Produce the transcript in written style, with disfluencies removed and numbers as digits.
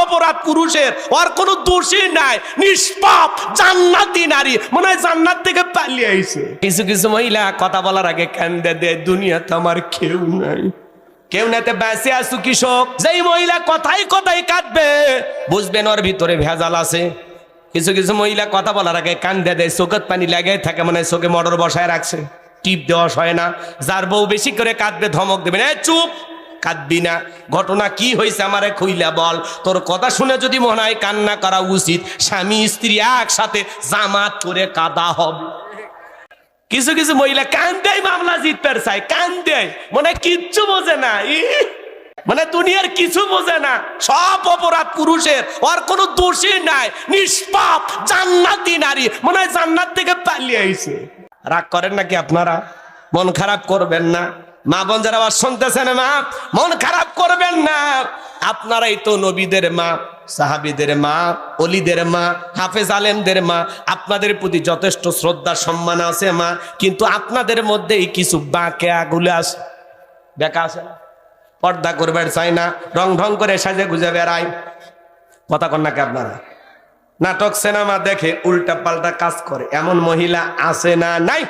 অপরাধ পুরুষের, ওর কোনো দোষই নাই, নিষ্পাপ জান্নাতি নারী, মনে হয় জান্নাত থেকে পালিয়ে আইছে। কিছু কিছু মহিলা কথা বলার আগে কান্দে দেয়, দুনিয়াতে আমার কেউ নাই, কেউ নাতে বেঁচে আসু কৃষক। যেই মহিলা কথাই কথাই কাঁদবে, বুঝবেন ওর ভিতরে ভেজাল আছে। কিছু কিছু মহিলা কথা বলার আগে কান্দে দেয়, চোখের পানি লাগাই থাকে, মানে চোখে মোটর বসায় রাখছে, টিপ দেওয়া হয় না। যার বউ বেশি করে কাঁদবে ধমক দেবেন, চুপ, কাঁদবি না, ঘটনা কি হয়েছে আমারে খুইলা বল। তোর কথা শুনে যদি মনে হয় কান্না করা উচিত, স্বামী স্ত্রী একসাথে জামাত করে কাঁদা হবে। কিছু কিছু মহিলা কান্দেই মামলা জিততে চায়, কান্দেই, মনে কিচ্ছু বোঝে না, মানে দুনিয়ার কিছু বোঝে না, সব অপরাধ পুরুষের, ওর কোনো দোষই নাই, নিষ্পাপ জান্নাতি নারী, মনে হয় জান্নাত থেকে পালিয়ে আইছে। রাগ করেন নাকি আপনারা? মন খারাপ করবেন না। মা বোন যারা আবার শুনতেছেন, মা মন খারাপ করবেন না। আপনারাই তো নবীদের মা, সাহাবীদের মা, ওলিদের মা, হাফেজ আলেমদের মা, আপনাদের প্রতি যথেষ্ট শ্রদ্ধা সম্মান আছে মা। কিন্তু আপনাদের মধ্যেই কিছু বাঁকেয়াগুলো আছে, বেকা আছে না, পর্দা করবেন চাই না, রং ঢং করে সাজে গুজে বেড়ায়। কথা কন নাকি আপনারা? নাটক সিনেমা দেখে উল্টা পাল্টা কাজ করে, এমন মহিলা আছে না নাই?